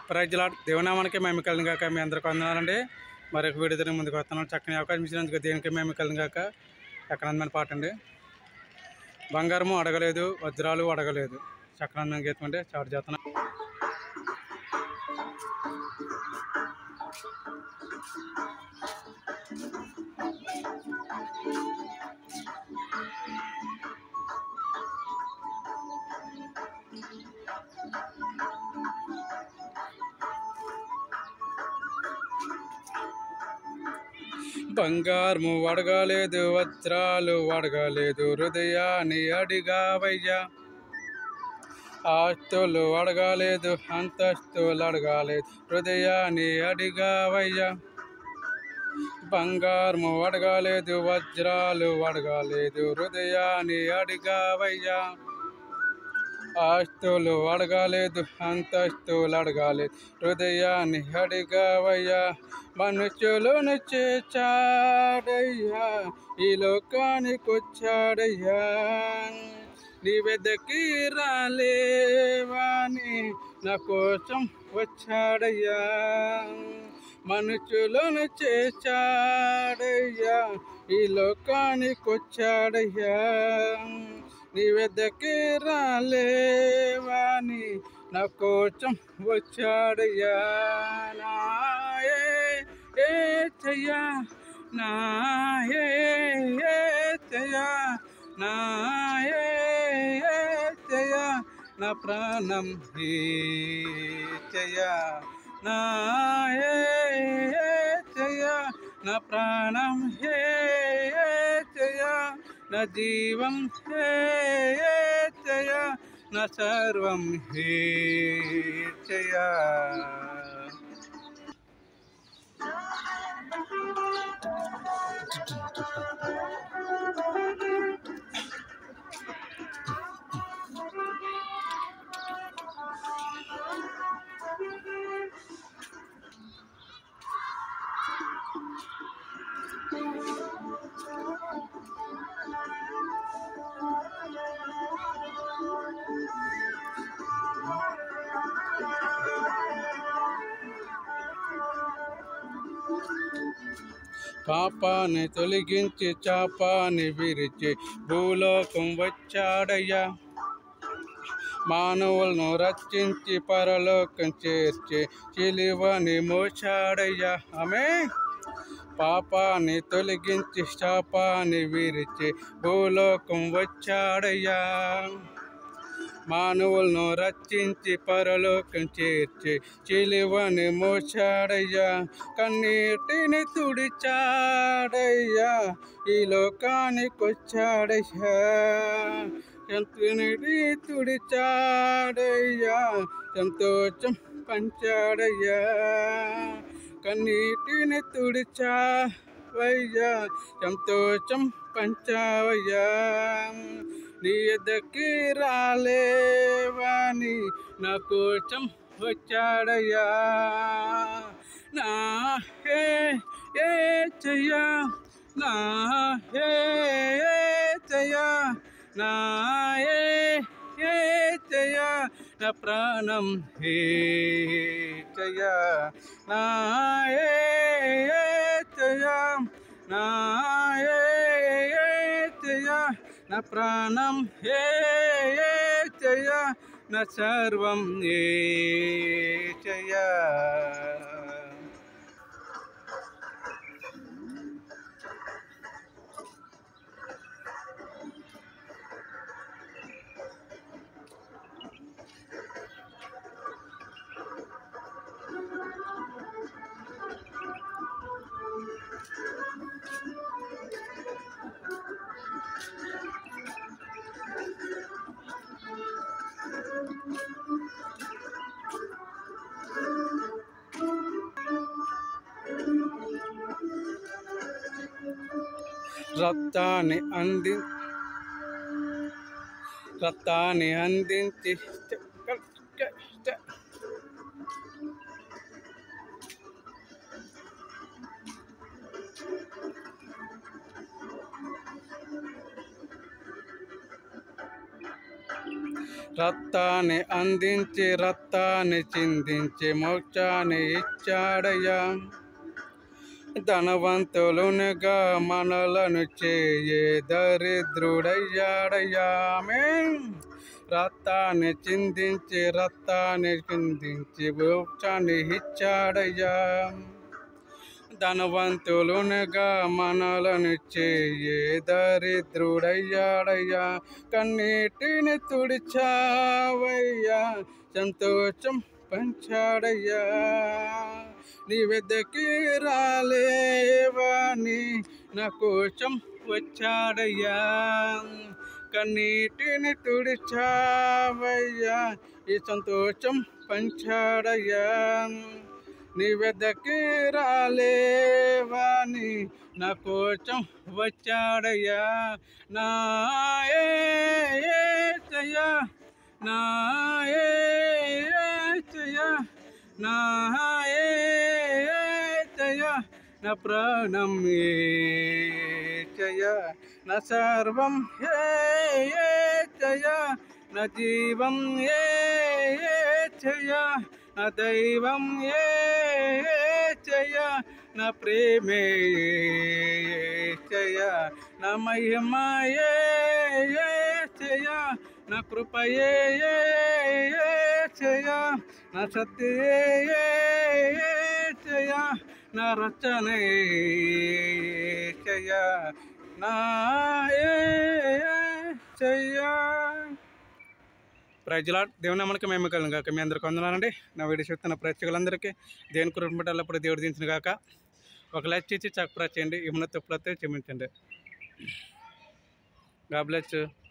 ప్రైజ్లా దేవునామానికి మేము కలిగిన కాక మీ అందరికీ వందనాలండి. మరొక వీడియో ముందుకు వస్తున్నాం. చక్కని అవకాశం ఇచ్చినందుకు దేనికి మేము కలిగిన కాక చక్కనందమైన పాట అండి. బంగారము అడగలేదు, వజ్రాలు అడగలేదు, చక్కనందమైన గీతం అండి. స్టార్ట్ చేస్తున్నాం. బంగారము అడగలేదు, వజ్రాలు అడగలేదు, హృదయాన్ని అడిగావయ్యా. ఆస్తులు అడగలేదు, అంతస్తులు అడగలేదు, హృదయాన్ని అడిగావయ్యా. బంగారము అడగలేదు, వజ్రాలు అడగలేదు, హృదయాన్ని అడిగావయ్యా. ఆస్తులు అడగలేదు, అంతస్తులు అడగలేదు, హృదయాన్ని అడిగావయ్యా. మనుషులను చేర్చాడయ్యా, ఈ లోకానికి వచ్చాడయ్యా. నీ వెదకి రాలేవాని నా కోసం వచ్చాడయ్యా. మనుషులను చేర్చాడయ్యా, ఈ లోకానికి వచ్చాడయ్యా. నీ వెదకి రాలేవాని నా కోసం వచ్చాడయ్యా. నాయా నాయా నాయా నా ప్రాణం హేచయా. నాయా నా ప్రాణం హేచయా. నా జీవం హేచయా, నా సర్వం హేచయా. పాపాన్ని తొలగించి చాపాన్ని విరిచి భూలోకం వచ్చాడయ్యా. మానవులను రక్షించి పరలోకం చేర్చి సిలువని మోశాడయ్యా. ఆమేన్. పాపాన్ని తొలగించి శాపాన్ని విరిచి భూలోకం వచ్చాడయ్యా. మానవులను రక్షించి పరలోకం చేర్చి సిలువని మోశాడయ్యా. కన్నీటిని తుడిచాడయ్యా, ఈ లోకానికి వచ్చాడయ్యా. కన్నీటిని తుడిచాడయ్యా, సంతోషం పంచాడయ్యా. కన్నీటిని తుడిచావయ్యా, సంతోషం పంచావయ్యా. నీ ఎద్దకి రాలేవాని నా కోసం వచ్చాడయ్యా. నా హేచయ్యా, నా హేచయ్యా, నా హేచయ్యా. నా ప్రాణం హేచయ్యా. నా హేచయ్యా, నా హేచయ్యా. నా ప్రాణం హేచయ్యా, నా సర్వం హేచయ్యా. రక్తాన్ని అందించి రక్తాన్ని అందించి రక్తాన్ని చిందించి మోక్షాన్ని ఇచ్చాడయ్యా. ధనవంతులునిగా మనలను చేయే దరిద్రుడయ్యాడయ్యా. ఆమేన్. రక్తాన్ని చిందించి రక్తాన్ని చిందించి మోక్షాన్ని ఇచ్చాడయ్యా. ధనవంతులునిగా మనలను చేయే దరిద్రుడయ్యాడయ్యా. కన్నీటిని తుడిచావయ్యా, సంతోషం పంచాడయ్యా. నీ వెదకి రాలేవని నా కోసం వచ్చాడయ్యా. కన్నీటిని తుడిచావయ్యా, ఈ సంతోషం పంచాడయ్యా. నీ వెదకి రాలేవని నా కోసం వచ్చాడయ్యా. నా యేసయ్యా, నా యేసయ్యా, నా యేసయ్యా, నా ప్రాణం యేసయ్యా, నా సర్వం యేసయ్యా, నా జీవం యేసయ్యా, నా దైవం యేసయ్యా, నా ప్రేమే యేసయ్యా, నా మహిమ యేసయ్యా, నా కృపయే యేసయ్యా, నా సత్యే యేసయ్యా, నా రచన యేసయ్యా, నా యేసయ్యా. ప్రైజ్లా దేవుని నామానికి మహిమ కలుగును గాక. మీ అందరికీ వందనాలండి. నా వీడియో చూస్తున్న ప్రేక్షకులందరికీ దేవుని కృప ఎల్లప్పుడూ దేవుడు దించును గాక. ఒక లైక్ చేసి చక్కగా చేయండి. ఏమన్నా తప్పులైతే క్షమించండి. God bless you.